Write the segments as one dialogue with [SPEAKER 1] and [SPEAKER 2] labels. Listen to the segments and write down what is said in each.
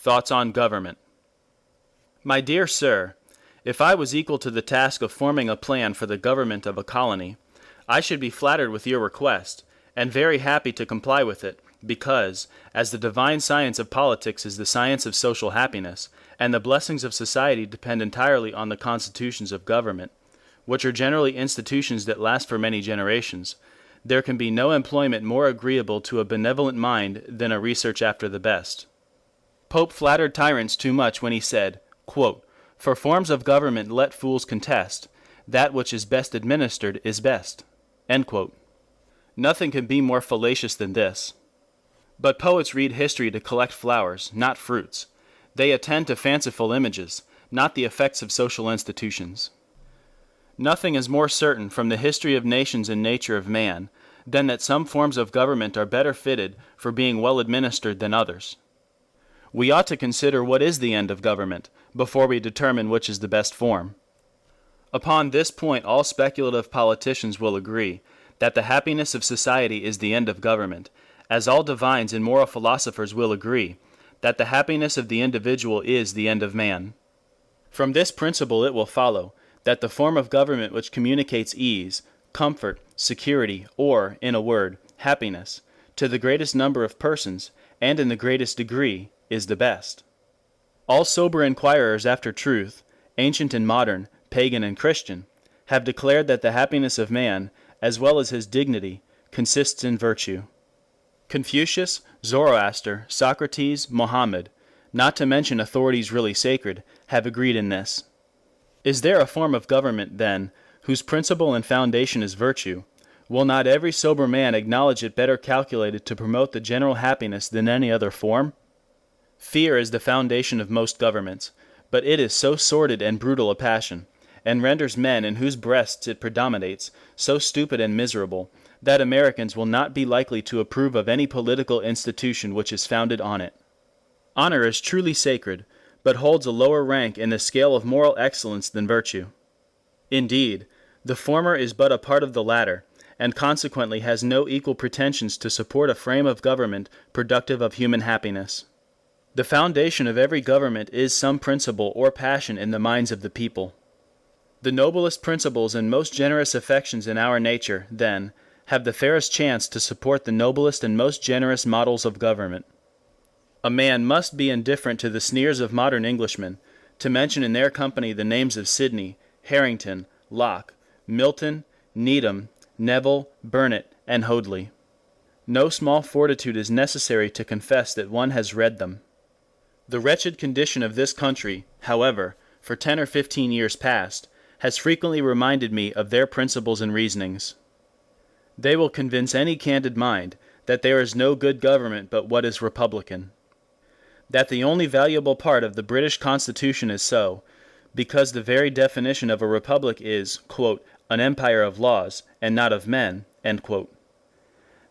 [SPEAKER 1] Thoughts on Government. My dear sir, if I was equal to the task of forming a plan for the government of a colony, I should be flattered with your request, and very happy to comply with it, because, as the divine science of politics is the science of social happiness, and the blessings of society depend entirely on the constitutions of government, which are generally institutions that last for many generations, there can be no employment more agreeable to a benevolent mind than a research after the best. Pope flattered tyrants too much when he said, "For forms of government let fools contest, that which is best administered is best." Nothing can be more fallacious than this. But poets read history to collect flowers, not fruits. They attend to fanciful images, not the effects of social institutions. Nothing is more certain from the history of nations and nature of man than that some forms of government are better fitted for being well administered than others. We ought to consider what is the end of government before we determine which is the best form. Upon this point all speculative politicians will agree that the happiness of society is the end of government, as all divines and moral philosophers will agree that the happiness of the individual is the end of man. From this principle it will follow that the form of government which communicates ease, comfort, security, or, in a word, happiness, to the greatest number of persons, and in the greatest degree, is the best. All sober inquirers after truth, ancient and modern, pagan and Christian, have declared that the happiness of man, as well as his dignity, consists in virtue. Confucius, Zoroaster, Socrates, Mohammed, not to mention authorities really sacred, have agreed in this. Is there a form of government, then, whose principle and foundation is virtue? Will not every sober man acknowledge it better calculated to promote the general happiness than any other form? Fear is the foundation of most governments, but it is so sordid and brutal a passion, and renders men in whose breasts it predominates so stupid and miserable, that Americans will not be likely to approve of any political institution which is founded on it. Honor is truly sacred, but holds a lower rank in the scale of moral excellence than virtue. Indeed, the former is but a part of the latter, and consequently has no equal pretensions to support a frame of government productive of human happiness. The foundation of every government is some principle or passion in the minds of the people. The noblest principles and most generous affections in our nature, then, have the fairest chance to support the noblest and most generous models of government. A man must be indifferent to the sneers of modern Englishmen, to mention in their company the names of Sidney, Harrington, Locke, Milton, Needham, Neville, Burnet, and Hoadley. No small fortitude is necessary to confess that one has read them. The wretched condition of this country, however, for 10 or 15 years past, has frequently reminded me of their principles and reasonings. They will convince any candid mind that there is no good government but what is republican. That the only valuable part of the British Constitution is so, because the very definition of a republic is, "an empire of laws, and not of men."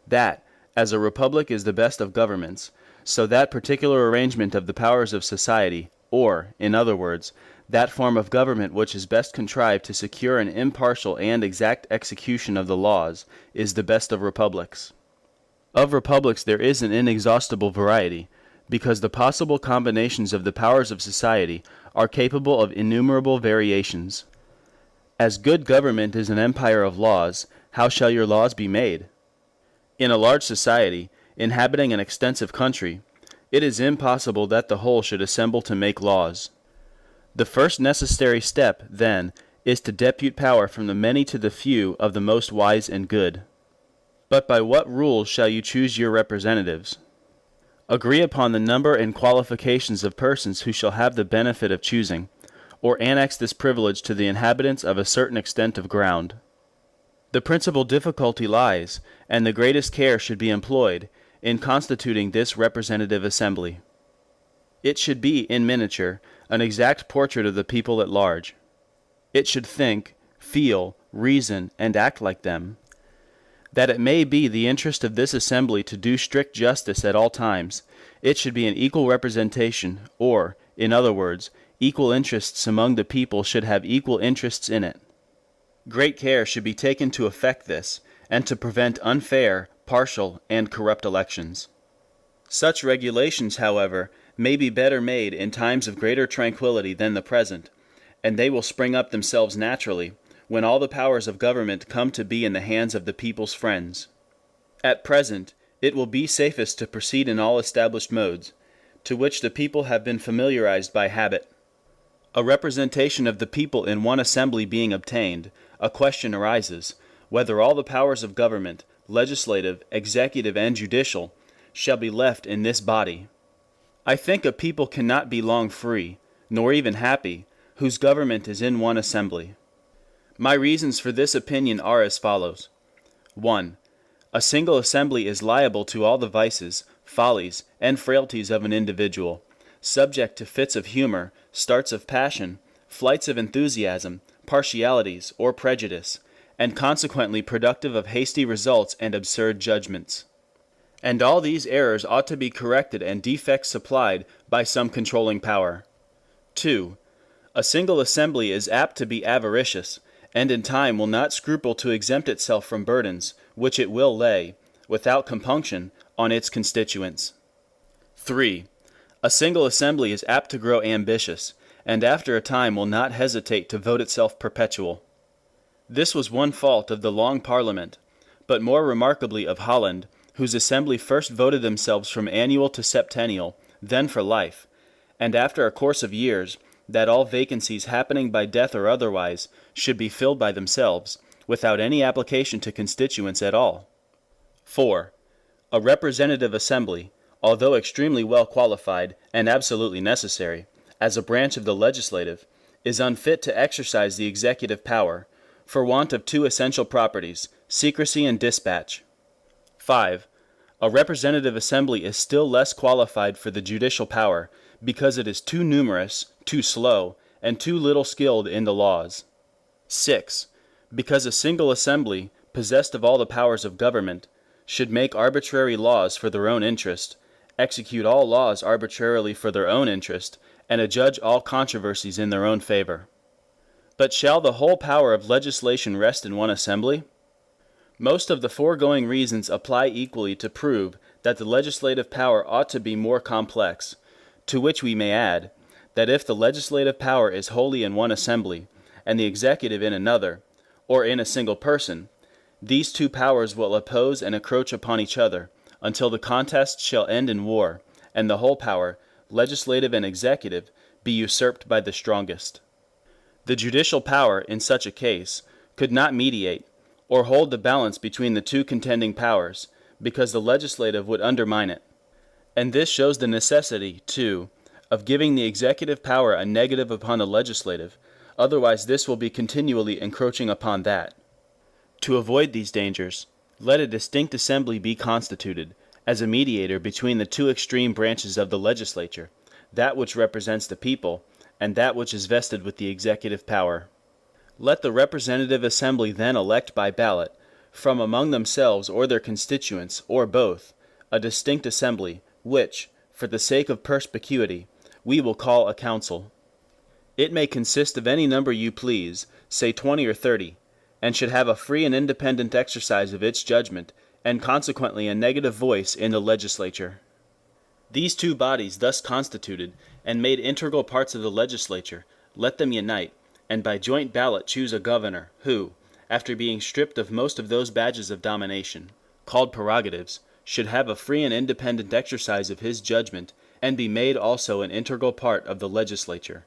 [SPEAKER 1] That, as a republic is the best of governments, so that particular arrangement of the powers of society, or, in other words, that form of government which is best contrived to secure an impartial and exact execution of the laws, is the best of republics. Of republics there is an inexhaustible variety, because the possible combinations of the powers of society are capable of innumerable variations. As good government is an empire of laws, how shall your laws be made? In a large society, inhabiting an extensive country, it is impossible that the whole should assemble to make laws. The first necessary step, then, is to depute power from the many to the few of the most wise and good. But by what rules shall you choose your representatives? Agree upon the number and qualifications of persons who shall have the benefit of choosing, or annex this privilege to the inhabitants of a certain extent of ground. The principal difficulty lies, and the greatest care should be employed, in constituting this representative assembly. It should be, in miniature, an exact portrait of the people at large. It should think, feel, reason, and act like them. That it may be the interest of this assembly to do strict justice at all times, it should be an equal representation, or, in other words, equal interests among the people should have equal interests in it. Great care should be taken to effect this, and to prevent unfair, partial, and corrupt elections. Such regulations, however, may be better made in times of greater tranquility than the present, and they will spring up themselves naturally, when all the powers of government come to be in the hands of the people's friends. At present, it will be safest to proceed in all established modes, to which the people have been familiarized by habit. A representation of the people in one assembly being obtained, a question arises, whether all the powers of government, legislative, executive, and judicial, shall be left in this body. I think a people cannot be long free, nor even happy, whose government is in one assembly. My reasons for this opinion are as follows. 1. A single assembly is liable to all the vices, follies, and frailties of an individual, subject to fits of humor, starts of passion, flights of enthusiasm, partialities, or prejudice, and consequently productive of hasty results and absurd judgments. And all these errors ought to be corrected and defects supplied by some controlling power. 2. A single assembly is apt to be avaricious, and in time will not scruple to exempt itself from burdens, which it will lay, without compunction, on its constituents. 3. A single assembly is apt to grow ambitious, and after a time will not hesitate to vote itself perpetual. This was one fault of the Long Parliament, but more remarkably of Holland, whose assembly first voted themselves from annual to septennial, then for life, and after a course of years, that all vacancies happening by death or otherwise, should be filled by themselves, without any application to constituents at all. 4. A representative assembly, although extremely well qualified, and absolutely necessary, as a branch of the legislative, is unfit to exercise the executive power, for want of two essential properties, secrecy and dispatch. 5. A representative assembly is still less qualified for the judicial power, because it is too numerous, too slow, and too little skilled in the laws. 6. Because a single assembly, possessed of all the powers of government, should make arbitrary laws for their own interest, execute all laws arbitrarily for their own interest, and adjudge all controversies in their own favor. But shall the whole power of legislation rest in one assembly? Most of the foregoing reasons apply equally to prove that the legislative power ought to be more complex, to which we may add, that if the legislative power is wholly in one assembly, and the executive in another, or in a single person, these two powers will oppose and encroach upon each other, until the contest shall end in war, and the whole power, legislative and executive, be usurped by the strongest. The judicial power, in such a case, could not mediate, or hold the balance between the two contending powers, because the legislative would undermine it. And this shows the necessity, too, of giving the executive power a negative upon the legislative, otherwise this will be continually encroaching upon that. To avoid these dangers, let a distinct assembly be constituted, as a mediator between the two extreme branches of the legislature, that which represents the people, and that which is vested with the executive power. Let the representative assembly then elect by ballot, from among themselves or their constituents, or both, a distinct assembly, which, for the sake of perspicuity, we will call a council. It may consist of any number you please, say 20 or 30, and should have a free and independent exercise of its judgment, and consequently a negative voice in the legislature. These two bodies thus constituted, and made integral parts of the legislature, let them unite, and by joint ballot choose a governor, who, after being stripped of most of those badges of domination, called prerogatives, should have a free and independent exercise of his judgment, and be made also an integral part of the legislature.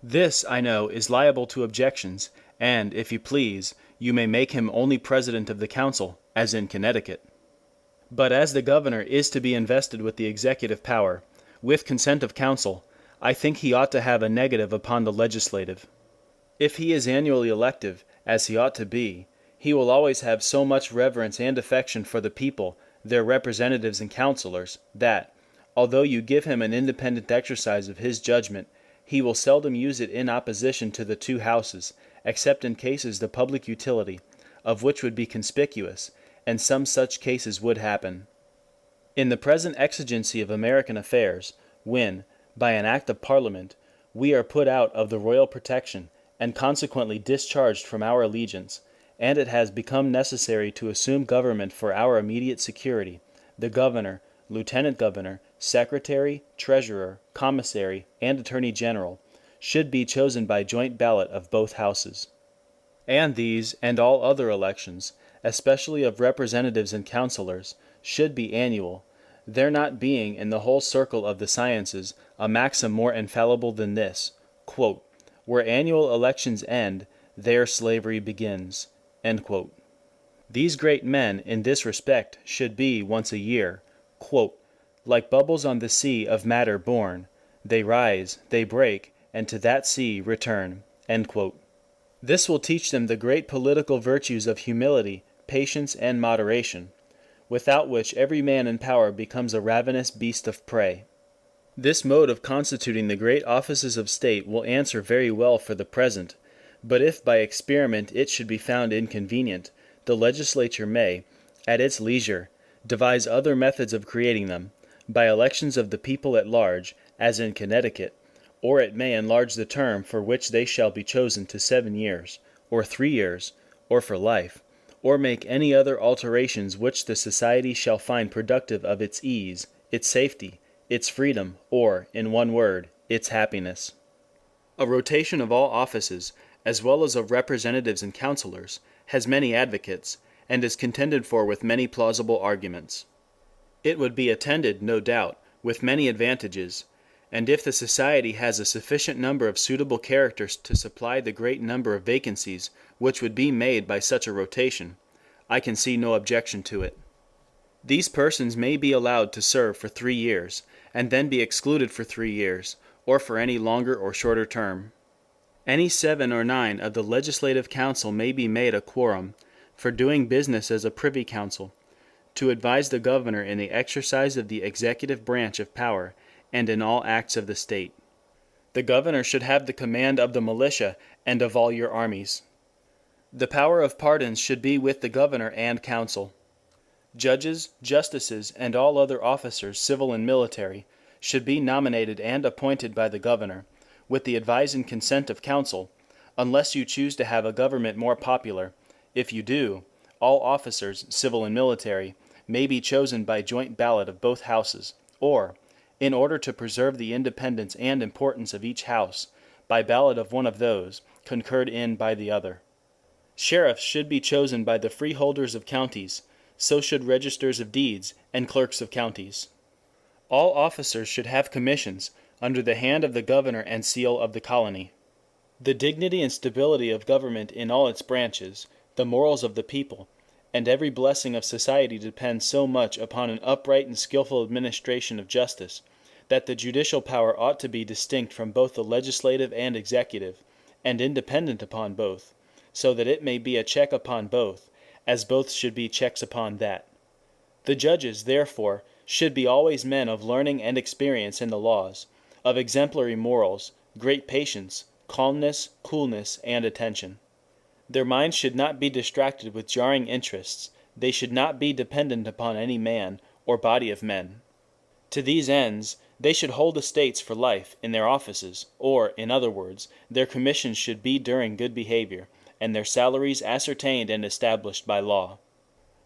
[SPEAKER 1] This, I know, is liable to objections, and, if you please, you may make him only president of the council, as in Connecticut. But as the governor is to be invested with the executive power, with consent of council, I think he ought to have a negative upon the legislative. If he is annually elective, as he ought to be, he will always have so much reverence and affection for the people, their representatives and councilors, that, although you give him an independent exercise of his judgment, he will seldom use it in opposition to the two houses, except in cases the public utility, of which would be conspicuous, and some such cases would happen. In the present exigency of American affairs, when, by an act of Parliament, we are put out of the royal protection, and consequently discharged from our allegiance, and it has become necessary to assume government for our immediate security, the governor, lieutenant governor, secretary, treasurer, commissary, and attorney general, should be chosen by joint ballot of both houses. And these and all other elections, especially of representatives and councilors, should be annual, there not being in the whole circle of the sciences a maxim more infallible than this: "Where annual elections end, there slavery begins." These great men in this respect should be once a year, "like bubbles on the sea of matter born, they rise, they break, and to that sea return." This will teach them the great political virtues of humility, patience, and moderation, without which every man in power becomes a ravenous beast of prey. This mode of constituting the great offices of state will answer very well for the present, but if by experiment it should be found inconvenient, the legislature may, at its leisure, devise other methods of creating them, by elections of the people at large, as in Connecticut, or it may enlarge the term for which they shall be chosen to 7 years, or 3 years, or for life, or make any other alterations which the society shall find productive of its ease, its safety, its freedom, or, in one word, its happiness. A rotation of all offices, as well as of representatives and councilors, has many advocates, and is contended for with many plausible arguments. It would be attended, no doubt, with many advantages, and if the society has a sufficient number of suitable characters to supply the great number of vacancies which would be made by such a rotation, I can see no objection to it. These persons may be allowed to serve for 3 years, and then be excluded for 3 years, or for any longer or shorter term. Any 7 or 9 of the Legislative Council may be made a quorum, for doing business as a Privy Council, to advise the governor in the exercise of the executive branch of power, and in all acts of the state. The governor should have the command of the militia and of all your armies. The power of pardons should be with the governor and council. Judges, justices, and all other officers, civil and military, should be nominated and appointed by the governor, with the advice and consent of council, unless you choose to have a government more popular. If you do, all officers, civil and military, may be chosen by joint ballot of both houses, or, in order to preserve the independence and importance of each house, by ballot of one of those, concurred in by the other. Sheriffs should be chosen by the freeholders of counties, so should registers of deeds, and clerks of counties. All officers should have commissions, under the hand of the governor and seal of the colony. The dignity and stability of government in all its branches, the morals of the people, and every blessing of society depend so much upon an upright and skillful administration of justice, that the judicial power ought to be distinct from both the legislative and executive, and independent upon both, so that it may be a check upon both, as both should be checks upon that. The judges, therefore, should be always men of learning and experience in the laws, of exemplary morals, great patience, calmness, coolness, and attention. Their minds should not be distracted with jarring interests, they should not be dependent upon any man, or body of men. To these ends, they should hold estates for life in their offices, or, in other words, their commissions should be during good behavior, and their salaries ascertained and established by law.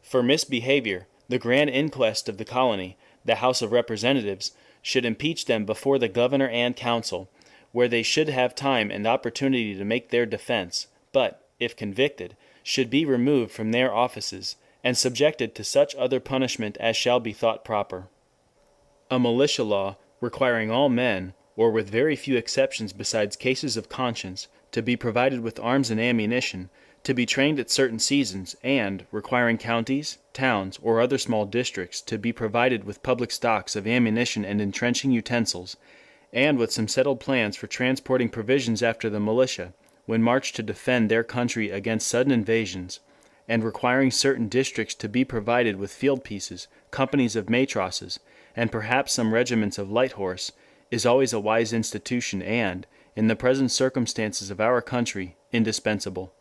[SPEAKER 1] For misbehavior, the grand inquest of the colony, the House of Representatives, should impeach them before the governor and council, where they should have time and opportunity to make their defense, but, if convicted, should be removed from their offices, and subjected to such other punishment as shall be thought proper. A militia law, requiring all men, or with very few exceptions besides cases of conscience, to be provided with arms and ammunition, to be trained at certain seasons, and, requiring counties, towns, or other small districts to be provided with public stocks of ammunition and entrenching utensils, and with some settled plans for transporting provisions after the militia, when marched to defend their country against sudden invasions, and requiring certain districts to be provided with field pieces, companies of matrosses, and perhaps some regiments of light horse, is always a wise institution and, in the present circumstances of our country, indispensable.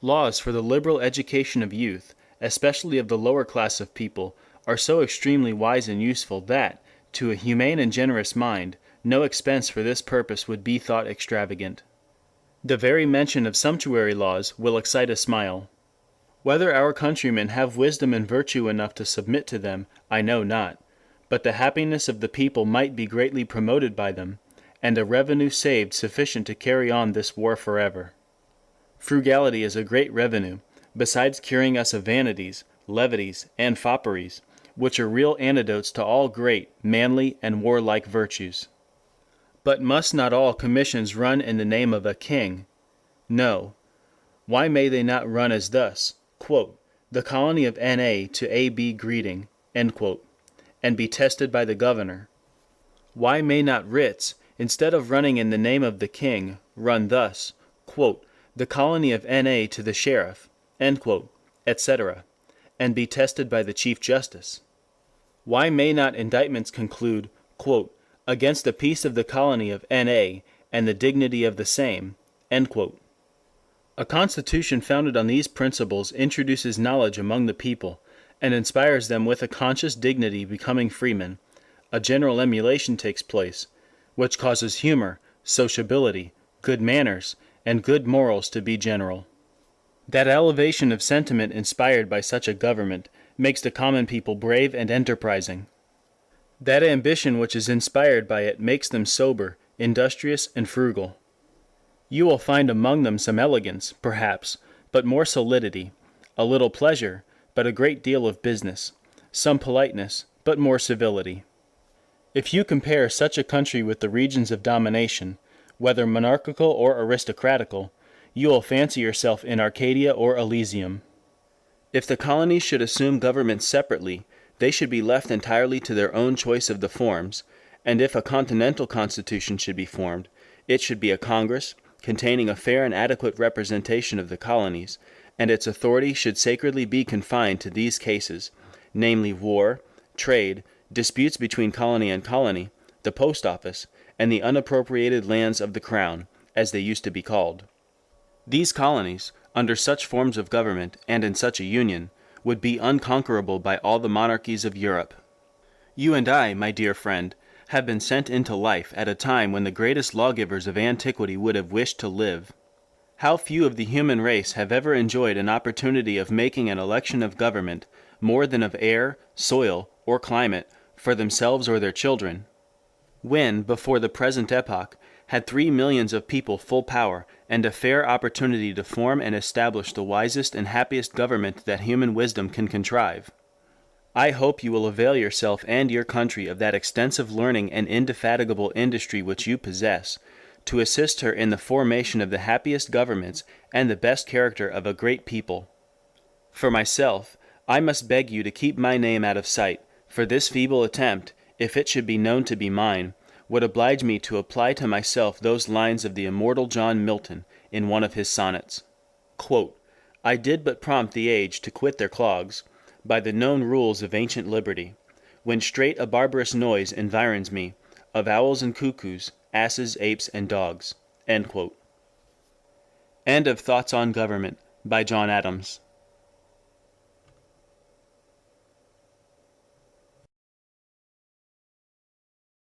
[SPEAKER 1] Laws for the liberal education of youth, especially of the lower class of people, are so extremely wise and useful that, to a humane and generous mind, no expense for this purpose would be thought extravagant. The very mention of sumptuary laws will excite a smile. Whether our countrymen have wisdom and virtue enough to submit to them, I know not, but the happiness of the people might be greatly promoted by them, and a revenue saved sufficient to carry on this war forever. Frugality is a great revenue, besides curing us of vanities, levities, and fopperies, which are real antidotes to all great, manly, and warlike virtues. But must not all commissions run in the name of a king? No. Why may they not run as thus, "The colony of N.A. to A.B. greeting," and be tested by the governor? Why may not writs, instead of running in the name of the king, run thus, "The colony of N.A. to the sheriff," etc., and be tested by the chief justice? Why may not indictments conclude, "Against the peace of the colony of N.A. and the dignity of the same"? A constitution founded on these principles introduces knowledge among the people, and inspires them with a conscious dignity becoming freemen. A general emulation takes place, which causes humor, sociability, good manners, and good morals to be general. That elevation of sentiment inspired by such a government makes the common people brave and enterprising. That ambition which is inspired by it makes them sober, industrious, and frugal. You will find among them some elegance, perhaps, but more solidity; a little pleasure, but a great deal of business; some politeness, but more civility. If you compare such a country with the regions of domination, whether monarchical or aristocratical, you will fancy yourself in Arcadia or Elysium. If the colonies should assume government separately, they should be left entirely to their own choice of the forms; and if a continental constitution should be formed, it should be a Congress, containing a fair and adequate representation of the colonies, and its authority should sacredly be confined to these cases, namely war, trade, disputes between colony and colony, the post office, and the unappropriated lands of the crown, as they used to be called. These colonies, under such forms of government and in such a union, would be unconquerable by all the monarchies of Europe. You and I, my dear friend, have been sent into life at a time when the greatest lawgivers of antiquity would have wished to live. How few of the human race have ever enjoyed an opportunity of making an election of government, more than of air, soil, or climate, for themselves or their children? When, before the present epoch, had 3 millions of people full power, and a fair opportunity to form and establish the wisest and happiest government that human wisdom can contrive? I hope you will avail yourself and your country of that extensive learning and indefatigable industry which you possess, to assist her in the formation of the happiest governments and the best character of a great people. For myself, I must beg you to keep my name out of sight, for this feeble attempt, if it should be known to be mine, would oblige me to apply to myself those lines of the immortal John Milton in one of his sonnets. "I did but prompt the age to quit their clogs, by the known rules of ancient liberty, when straight a barbarous noise environs me, of owls and cuckoos, asses, apes, and dogs." End of Thoughts on Government, by John Adams.